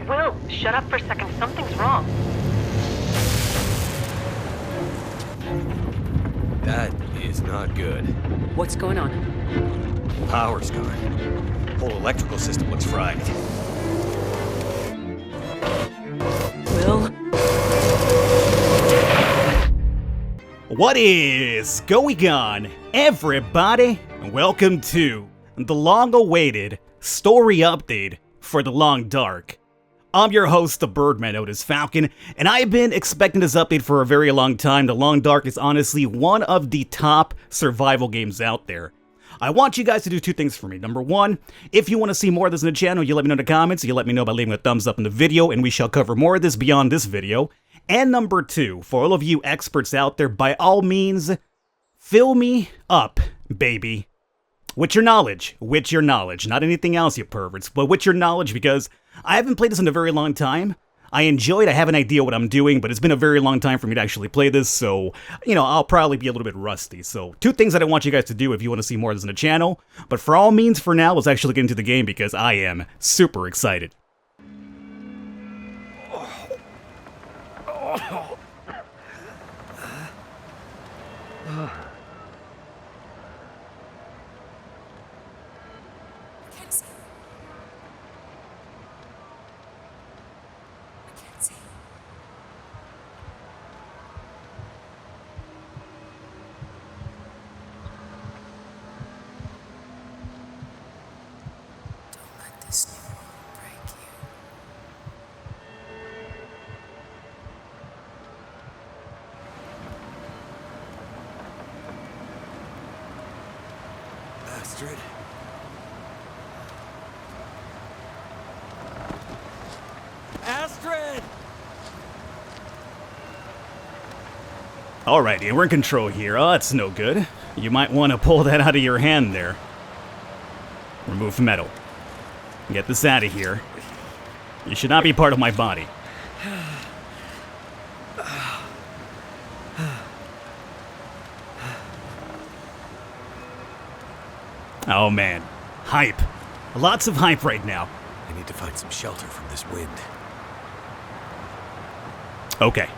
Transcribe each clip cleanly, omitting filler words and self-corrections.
Will, shut up for a second. Something's wrong. That is not good. What's going on? Power's gone. Whole electrical system looks fried. Will? What is going on, everybody? And welcome to the long-awaited story update for The Long Dark. I'm your host, the Birdman known as Falcon, and I've been expecting this update for a very long time. The Long Dark is honestly one of the top survival games out there. I want you guys to do two things for me. Number one, if you want to see more of this in the channel, you let me know in the comments, you let me know by leaving a thumbs up in the video, and we shall cover more of this beyond this video. And number two, for all of you experts out there, by all means, fill me up, baby. With your knowledge, not anything else, you perverts, but with your knowledge, because I haven't played this in a very long time. I have an idea what I'm doing, but it's been a very long time for me to actually play this, so, I'll probably be a little bit rusty. So, two things that I want you guys to do if you want to see more of this in the channel, but for all means, for now, let's actually get into the game because I am super excited. This new world break you. Astrid? Astrid! Alrighty, we're in control here. Oh, that's no good. You might want to pull that out of your hand there. Remove metal. Get this out of here. You should not be part of my body. Oh man, hype. Lots of hype right now. I need to find some shelter from this wind. Okay.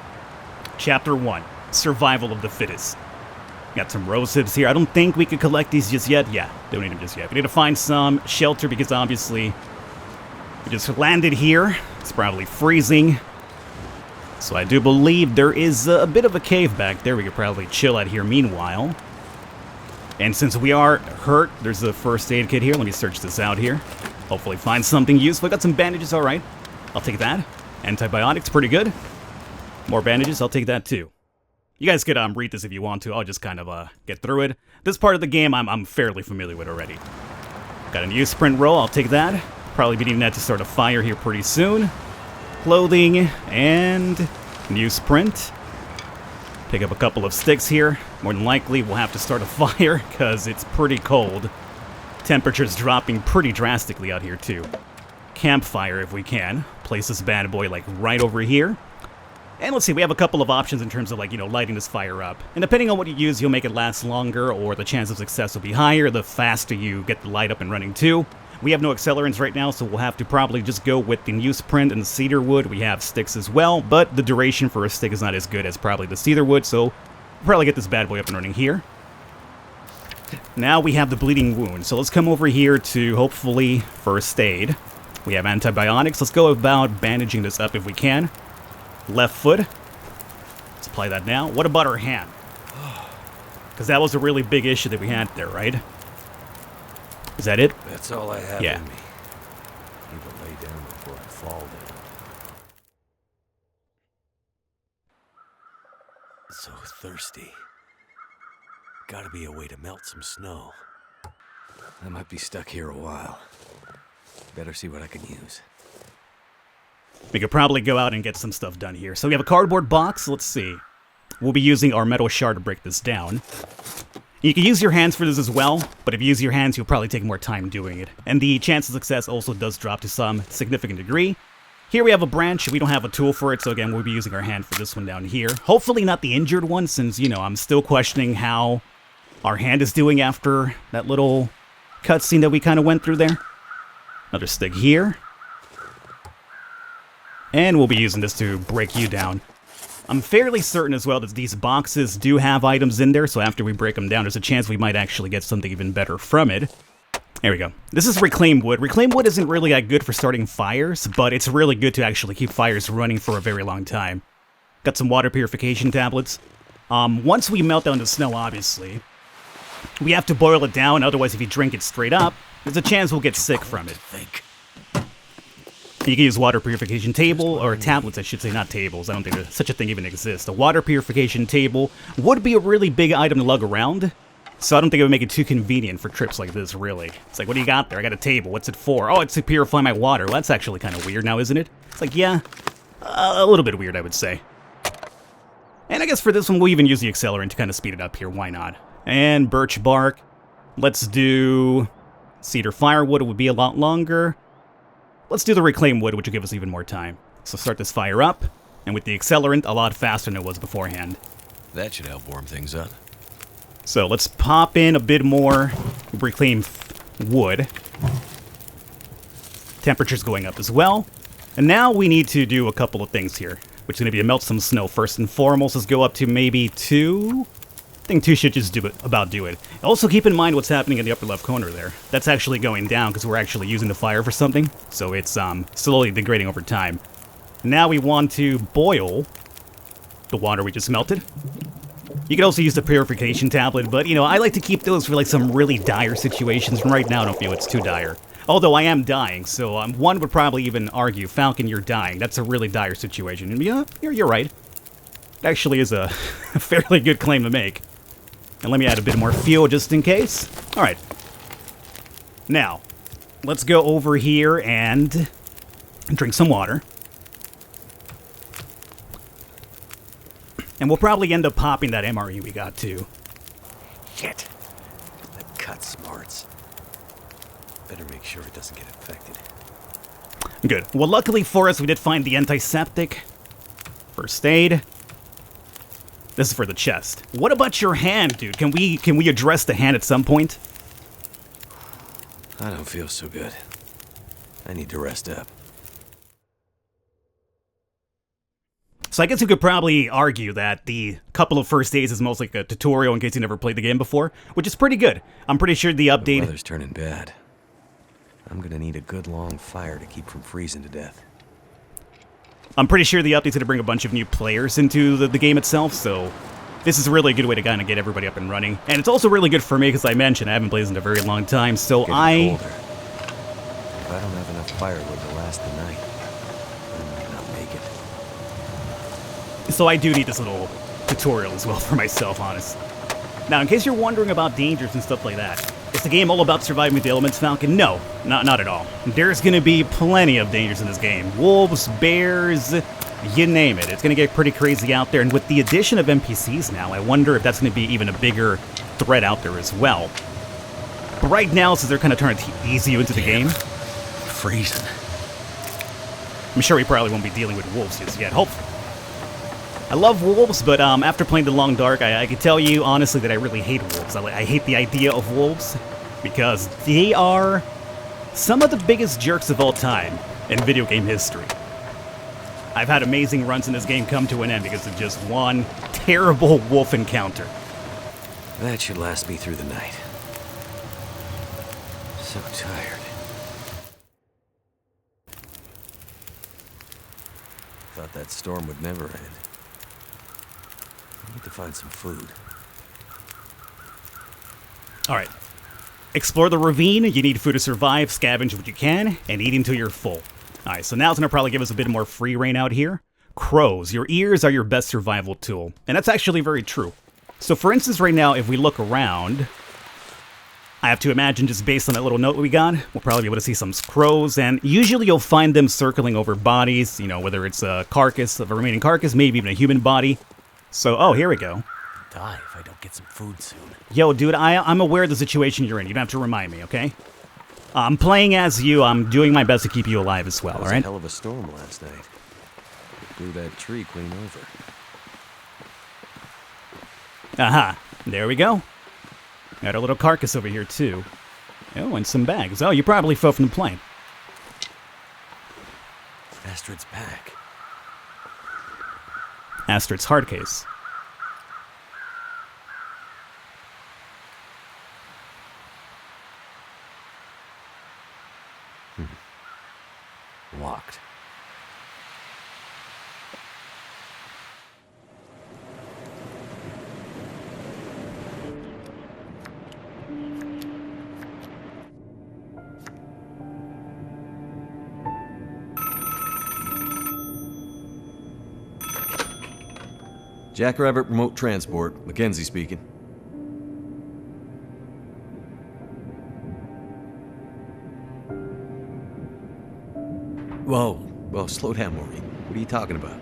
Chapter 1, Survival of the Fittest. Got some rose hips here. I don't think we could collect these just yet. Yeah, don't need them just yet. We need to find some shelter because obviously we just landed here. It's probably freezing. So I do believe there is a bit of a cave back there. We could probably chill out here meanwhile. And since we are hurt, there's a first aid kit here. Let me search this out here. Hopefully find something useful. Got some bandages, all right. I'll take that. Antibiotics, pretty good. More bandages, I'll take that too. You guys could read this if you want to. I'll just kind of get through it. This part of the game I'm fairly familiar with already. Got a newsprint roll, I'll take that. Probably be needing that to start a fire here pretty soon. Clothing and newsprint. Pick up a couple of sticks here. More than likely we'll have to start a fire because it's pretty cold. Temperature's dropping pretty drastically out here too. Campfire if we can. Place this bad boy like right over here. And let's see, we have a couple of options in terms of lighting this fire up. And depending on what you use, you'll make it last longer, or the chance of success will be higher the faster you get the light up and running too. We have no accelerants right now, so we'll have to probably just go with the newsprint and the cedar wood. We have sticks as well, but the duration for a stick is not as good as probably the cedar wood, so we'll probably get this bad boy up and running here. Now we have the bleeding wound, so let's come over here to hopefully first aid. We have antibiotics. Let's go about bandaging this up if we can. Left foot. Let's apply that now. What about our hand? Because that was a really big issue that we had there, right? Is that it? That's all I have Yeah. in me. Need to lay down before I fall down. So thirsty. Gotta be a way to melt some snow. I might be stuck here a while. Better see what I can use. We could probably go out and get some stuff done here. So we have a cardboard box. Let's see. We'll be using our metal shard to break this down. You can use your hands for this as well, but if you use your hands, you'll probably take more time doing it. And the chance of success also does drop to some significant degree. Here we have a branch. We don't have a tool for it, so again, we'll be using our hand for this one down here. Hopefully not the injured one, since, I'm still questioning how our hand is doing after that little cutscene that we kind of went through there. Another stick here. And we'll be using this to break you down. I'm fairly certain as well that these boxes do have items in there, so after we break them down, there's a chance we might actually get something even better from it. There we go. This is reclaimed wood. Reclaimed wood isn't really that good for starting fires, but it's really good to actually keep fires running for a very long time. Got some water purification tablets. Once we melt down the snow, obviously, we have to boil it down, otherwise if you drink it straight up, there's a chance we'll get sick from it. You can use water purification table, or tablets I should say, not tables. I don't think such a thing even exists. A water purification table would be a really big item to lug around, so I don't think it would make it too convenient for trips like this, really. It's like, what do you got there? I got a table. What's it for? Oh, it's to purify my water. Well, that's actually kind of weird now, isn't it? It's like, yeah, a little bit weird, I would say. And I guess for this one, we'll even use the accelerant to kind of speed it up here. Why not? And birch bark. Let's do cedar firewood. It would be a lot longer. Let's do the reclaimed wood, which will give us even more time. So start this fire up, and with the accelerant, a lot faster than it was beforehand. That should help warm things up. So let's pop in a bit more reclaimed wood. Temperature's going up as well. And now we need to do a couple of things here, which is going to be to melt some snow first and foremost. Let's go up to maybe 2. I think 2 should just do it. Also keep in mind what's happening in the upper left corner there. That's actually going down because we're actually using the fire for something. So it's slowly degrading over time. Now we want to boil the water we just melted. You can also use the purification tablet, but, you know, I like to keep those for, like, some really dire situations. And right now I don't feel it's too dire. Although I am dying, so one would probably even argue, Falcon, you're dying. That's a really dire situation. And yeah, you're right. It actually is a fairly good claim to make. And let me add a bit more fuel just in case. Alright. Now, let's go over here and drink some water. And we'll probably end up popping that MRE we got, too. Shit. That cut smarts. Better make sure it doesn't get infected. Good. Well, luckily for us, we did find the antiseptic. First aid. This is for the chest. What about your hand, dude? Can we address the hand at some point? I don't feel so good. I need to rest up. So I guess you could probably argue that the couple of first aids is mostly like a tutorial in case you never played the game before, which is pretty good. I'm pretty sure the update... The weather's turning bad. I'm gonna need a good long fire to keep from freezing to death. I'm pretty sure the update's gonna bring a bunch of new players into the game itself, so this is a really good way to kind of get everybody up and running. And it's also really good for me, because I mentioned I haven't played this in a very long time, so Getting colder. If I don't have enough firewood to last the night, I might not make it. So I do need this little tutorial as well for myself, honestly. Now, in case you're wondering about dangers and stuff like that, is the game all about surviving with the elements, Falcon? No, not at all. There's going to be plenty of dangers in this game. Wolves, bears, you name it. It's going to get pretty crazy out there, and with the addition of NPCs now, I wonder if that's going to be even a bigger threat out there as well. But right now, since they're kind of trying to ease you into the game... Freezing. I'm sure we probably won't be dealing with wolves just yet, hopefully. I love wolves, but after playing The Long Dark, I can tell you honestly that I really hate wolves. I hate the idea of wolves, because they are some of the biggest jerks of all time in video game history. I've had amazing runs in this game come to an end because of just one terrible wolf encounter. That should last me through the night. So tired. Thought that storm would never end. I need to find some food. Alright. Explore the ravine, you need food to survive, scavenge what you can, and eat until you're full. Alright, so now it's going to probably give us a bit more free reign out here. Crows, your ears are your best survival tool. And that's actually very true. So for instance, right now, if we look around, I have to imagine just based on that little note we got, we'll probably be able to see some crows, and usually you'll find them circling over bodies, you know, whether it's a carcass, of a remaining carcass, maybe even a human body. So, oh, here we go. Die if I don't get some food soon. Yo, dude, I'm aware of the situation you're in. You don't have to remind me, okay? I'm playing as you. I'm doing my best to keep you alive as well, That was alright? a hell of a storm last night. It blew that tree clean over. Aha, there we go. Got a little carcass over here, too. Oh, and some bags. Oh, you probably fell from the plane. Astrid's pack. Astrid's hard case. Locked. Jackrabbit Remote Transport, Mackenzie speaking. Whoa, slow down, Maureen. What are you talking about?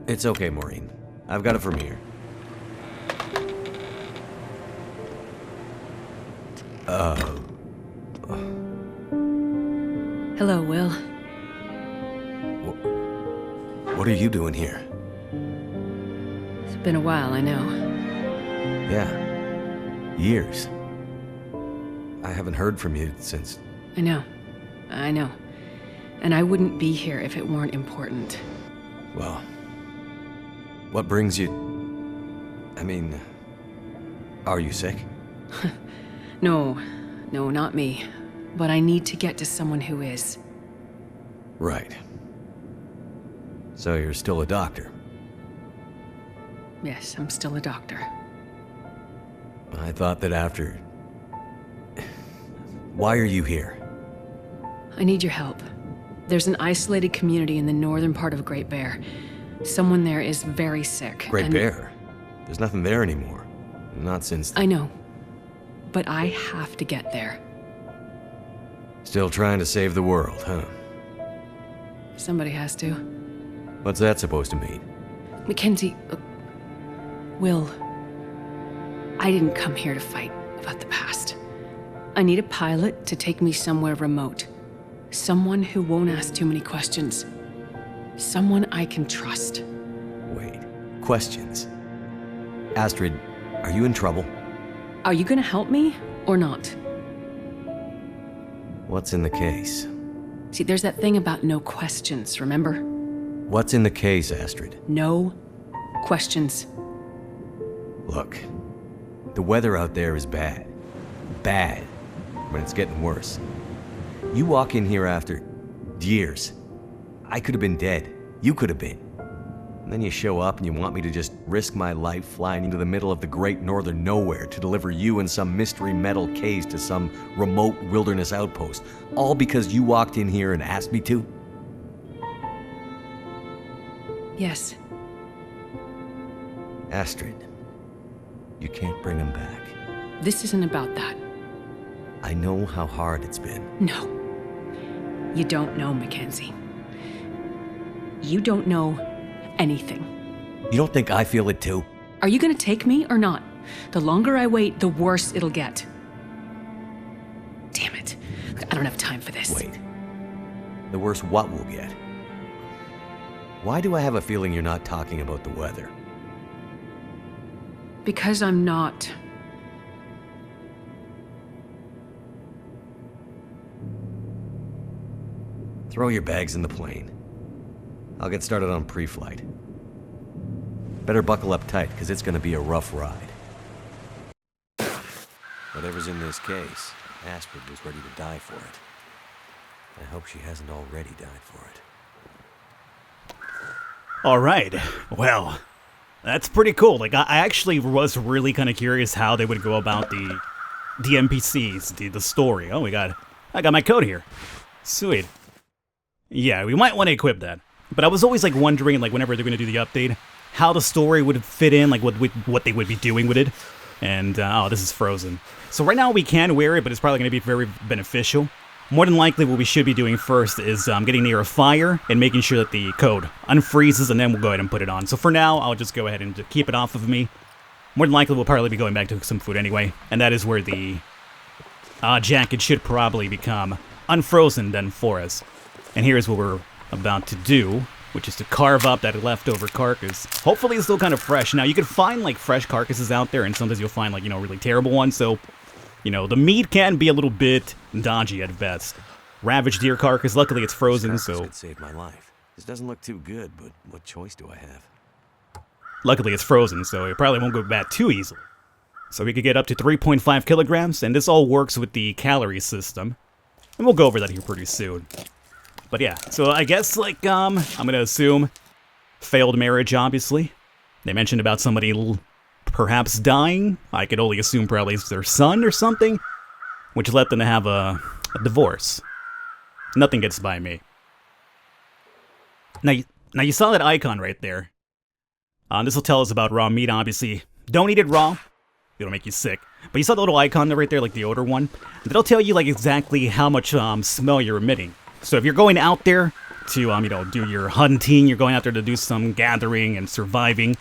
It's okay, Maureen. I've got it from here. Hello, Will. What are you doing here? It's been a while, I know. Yeah. Years. I haven't heard from you since... I know. And I wouldn't be here if it weren't important. Well... What brings you... I mean... Are you sick? No, not me. But I need to get to someone who is. Right. So you're still a doctor? Yes, I'm still a doctor. I thought that after... Why are you here? I need your help. There's an isolated community in the northern part of Great Bear. Someone there is very sick. Great Bear? There's nothing there anymore. Not since... I know. But I have to get there. Still trying to save the world, huh? Somebody has to. What's that supposed to mean? Mackenzie... Will... I didn't come here to fight about the past. I need a pilot to take me somewhere remote. Someone who won't ask too many questions. Someone I can trust. Wait. Questions? Astrid, are you in trouble? Are you gonna help me, or not? What's in the case? See, there's that thing about no questions, remember? What's in the case, Astrid? No questions. Look, the weather out there is bad. Bad. But it's getting worse. You walk in here after years. I could have been dead. You could have been. And then you show up and you want me to just risk my life flying into the middle of the great northern nowhere to deliver you in some mystery metal case to some remote wilderness outpost. All because you walked in here and asked me to? Yes. Astrid, you can't bring him back. This isn't about that. I know how hard it's been. No. You don't know, Mackenzie. You don't know anything. You don't think I feel it too? Are you gonna take me or not? The longer I wait, the worse it'll get. Damn it. I don't have time for this. Wait. The worse what we'll get? Why do I have a feeling you're not talking about the weather? Because I'm not. Throw your bags in the plane. I'll get started on pre-flight. Better buckle up tight, because it's going to be a rough ride. Whatever's in this case, Astrid was ready to die for it. I hope she hasn't already died for it. All right. Well, that's pretty cool. Like, I actually was really kind of curious how they would go about the NPCs, the story. Oh, I got my code here. Sweet. Yeah, we might want to equip that. But I was always like wondering, like whenever they're going to do the update, how the story would fit in, like what they would be doing with it. And, oh, this is frozen. So right now we can wear it, but it's probably going to be very beneficial. More than likely what we should be doing first is getting near a fire and making sure that the code unfreezes, and then we'll go ahead and put it on. So for now, I'll just go ahead and keep it off of me. More than likely we'll probably be going back to cook some food anyway. And that is where the jacket should probably become unfrozen then for us. And here's what we're about to do. which is to carve up that leftover carcass. Hopefully it's still kind of fresh. Now, you can find, like, fresh carcasses out there, and sometimes you'll find, like, you know, really terrible ones, so, you know, the meat can be a little bit dodgy at best. Ravaged deer carcass, luckily it's frozen, so... Could save my life. This doesn't look too good, but what choice do I have? Luckily it's frozen, so it probably won't go bad too easily. So we could get up to 3.5 kilograms, and this all works with the calorie system. And we'll go over that here pretty soon. But yeah, so I guess, like, I'm gonna assume failed marriage, obviously. They mentioned about somebody perhaps dying. I could only assume probably it's their son or something, which led them to have a divorce. Nothing gets by me. Now you saw that icon right there. This will tell us about raw meat, obviously. Don't eat it raw. It'll make you sick. But you saw the little icon right there, like the odor one? That'll tell you, like, exactly how much smell you're emitting. So if you're going out there to, you know, do your hunting, you're going out there to do some gathering and surviving,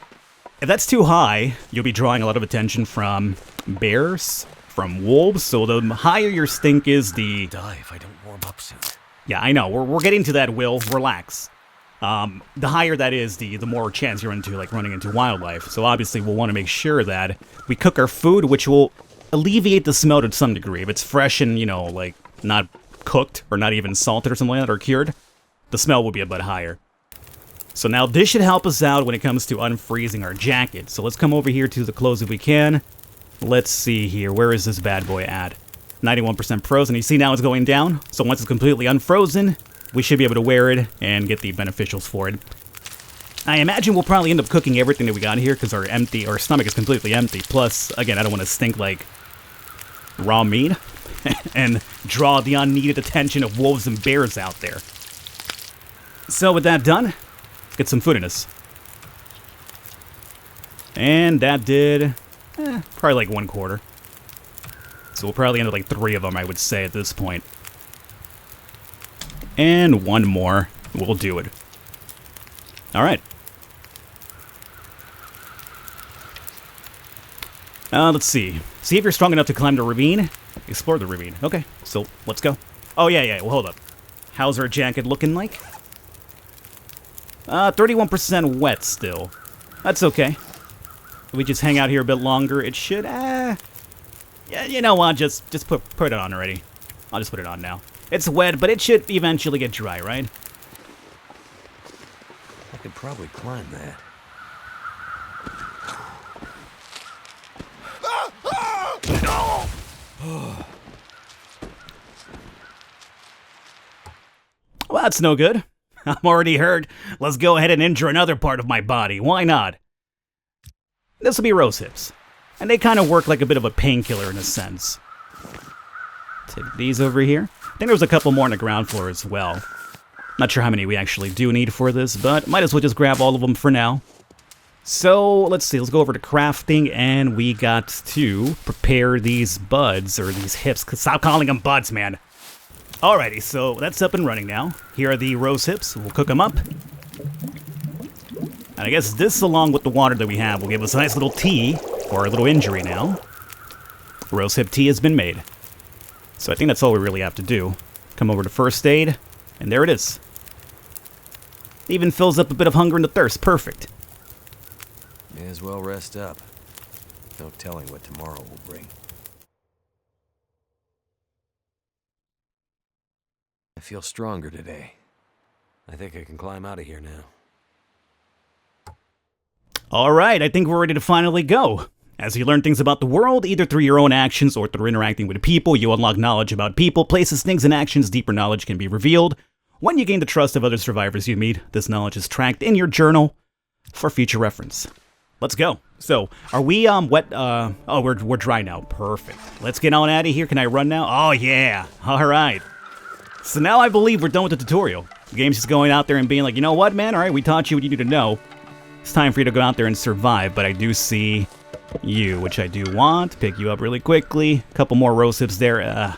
if that's too high, you'll be drawing a lot of attention from bears, from wolves, so the higher your stink is, the... Die if I don't warm up soon. Yeah, I know, we're getting to that, Will. Relax. The higher that is, the more chance you're into, like, running into wildlife. So obviously we'll want to make sure that we cook our food, which will alleviate the smell to some degree. If it's fresh and, you know, like, not cooked, or not even salted or something like that, or cured, the smell will be a bit higher. So now this should help us out when it comes to unfreezing our jacket. So let's come over here to the clothes if we can. Let's see here, where is this bad boy at? 91% frozen. You see now it's going down, so once it's completely unfrozen, we should be able to wear it and get the beneficials for it. I imagine we'll probably end up cooking everything that we got here because our stomach is completely empty. Plus, again, I don't want to stink like raw meat and draw the unneeded attention of wolves and bears out there. So with that done, let's get some food in us. And that did probably like 1/4. So we'll probably end up like 3 of them, I would say, at this point. And 1 more. We'll do it. Alright. Let's see. See if you're strong enough to climb the ravine. Explore the ravine. Okay, so let's go. Oh, yeah, well, hold up. How's our jacket looking like? 31% wet still. That's okay. If we just hang out here a bit longer, it should, yeah, you know what, just put it on already. I'll just put it on now. It's wet, but it should eventually get dry, right? I could probably climb that. Well, that's no good. I'm already hurt. Let's go ahead and injure another part of my body. Why not? This will be rose hips. And they kind of work like a bit of a painkiller in a sense. Take these over here. I think there was a couple more on the ground floor as well. Not sure how many we actually do need for this, but might as well just grab all of them for now. So, let's see, let's go over to crafting, and we got to prepare these buds, or these hips. Stop calling them buds, man. Alrighty, so that's up and running now. Here are the rose hips. We'll cook them up. And I guess this, along with the water that we have, will give us a nice little tea for our little injury now. Rose hip tea has been made. So I think that's all we really have to do. Come over to first aid, and there it is. Even fills up a bit of hunger and the thirst. Perfect. May as well rest up. No telling what tomorrow will bring. I feel stronger today. I think I can climb out of here now. Alright, I think we're ready to finally go. As you learn things about the world, either through your own actions or through interacting with people, you unlock knowledge about people, places, things, and actions. Deeper knowledge can be revealed. When you gain the trust of other survivors you meet, this knowledge is tracked in your journal for future reference. Let's go. So, are we wet? Oh, we're dry now. Perfect. Let's get on out of here. Can I run now? Oh, yeah. Alright. So now I believe we're done with the tutorial. The game's just going out there and being like, you know what, man? Alright, we taught you what you need to know. It's time for you to go out there and survive, but I do see you, which I do want. Pick you up really quickly. A couple more rose hips there.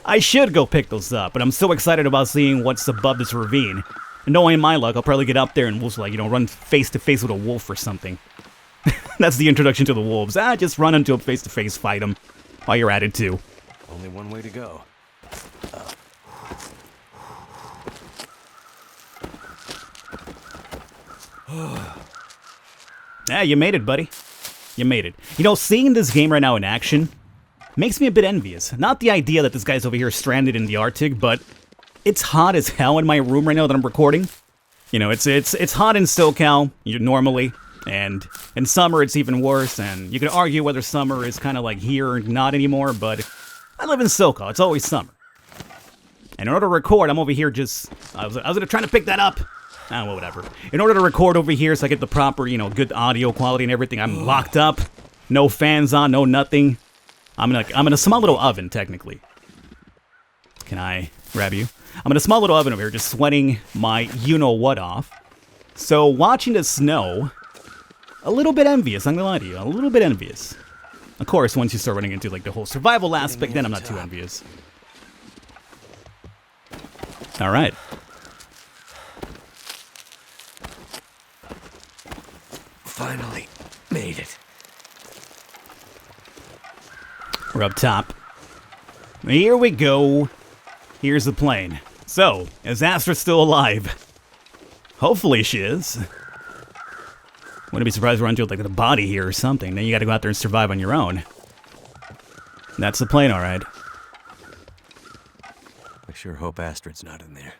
I should go pick those up, but I'm so excited about seeing what's above this ravine. And knowing my luck, I'll probably get up there and we'll, like, you know, run face to face with a wolf or something. That's the introduction to the wolves. Just run into a face-to-face fight them while you're at it, too. Only one way to go. Yeah, you made it, buddy. You made it. You know, seeing this game right now in action makes me a bit envious. Not the idea that this guy's over here stranded in the Arctic, but it's hot as hell in my room right now that I'm recording. You know, it's hot in SoCal normally, and in summer it's even worse, and you could argue whether summer is kind of like here or not anymore, but I live in SoCal. It's always summer. And in order to record, I'm over here just... I was trying to pick that up. Ah, well, whatever. In order to record over here so I get the proper, you know, good audio quality and everything, I'm locked up. No fans on, no nothing. I'm in a small little oven, technically. Can I grab you? I'm in a small little oven over here, just sweating my you-know-what off. So, watching the snow, a little bit envious, I'm gonna lie to you. A little bit envious. Of course, once you start running into, like, the whole survival aspect, then I'm not too envious. Alright. Finally made it. We're up top. Here we go. Here's the plane. So, is Astra still alive? Hopefully she is. Wouldn't be surprised to run into like a body here or something. Then you gotta go out there and survive on your own. That's the plane, alright. I sure hope Astrid's not in there.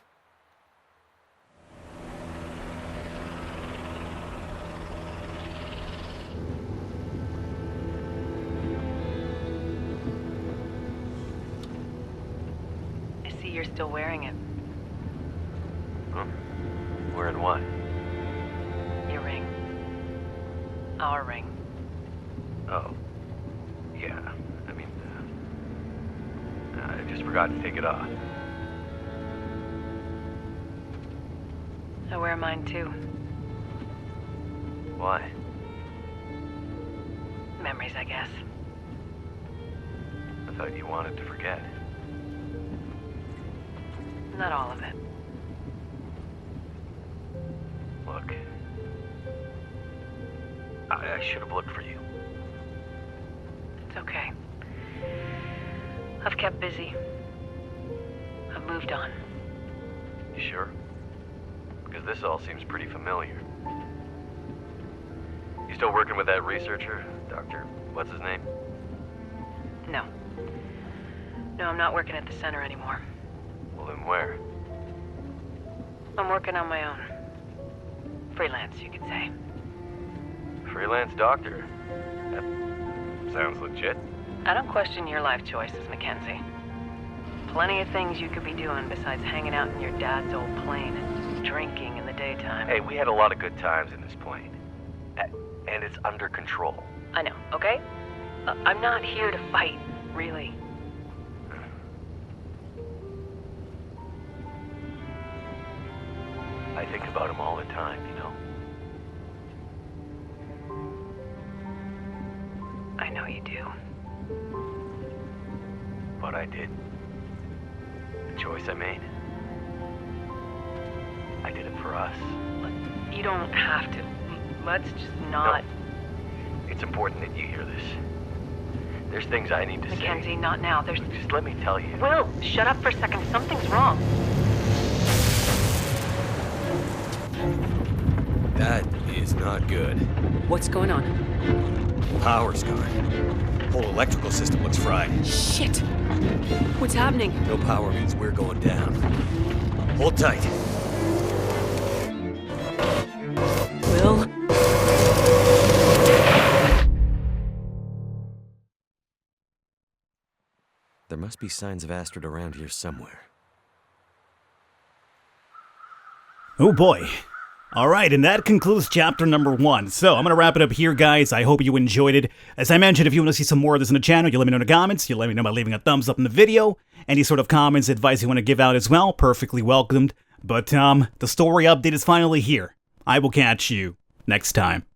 I see you're still wearing it. Huh? Wearing what? Your ring. Our ring. Oh. Yeah. I mean, I just forgot to take it off. I wear mine too. Why? Memories, I guess. I thought you wanted to forget. Not all of it. Look. I should have looked for you. It's okay. I've kept busy. I've moved on. You sure? Because this all seems pretty familiar. You still working with that researcher? Dr. What's his name? No. No, I'm not working at the center anymore. Well, then where? I'm working on my own. Freelance, you could say. Freelance doctor? That sounds legit. I don't question your life choices, Mackenzie. Plenty of things you could be doing besides hanging out in your dad's old plane and drinking in the daytime. Hey, we had a lot of good times in this plane. And it's under control. I know, okay? I'm not here to fight, really. I think about him all the time, you know? I know you do. What I did. The choice I made. I did it for us. Look, you don't have to. Let's just not... No. It's important that you hear this. There's things I need to say. Mackenzie, not now. There's... Just let me tell you. Will, shut up for a second. Something's wrong. That is not good. What's going on? Power's gone. Whole electrical system looks fried. Shit! What's happening? No power means we're going down. Hold tight. Will? There must be signs of Astrid around here somewhere. Oh boy. Alright, and that concludes chapter number 1. So, I'm going to wrap it up here, guys. I hope you enjoyed it. As I mentioned, if you want to see some more of this in the channel, you let me know in the comments. You let me know by leaving a thumbs up in the video. Any sort of comments, advice you want to give out as well, perfectly welcomed. But, the story update is finally here. I will catch you next time.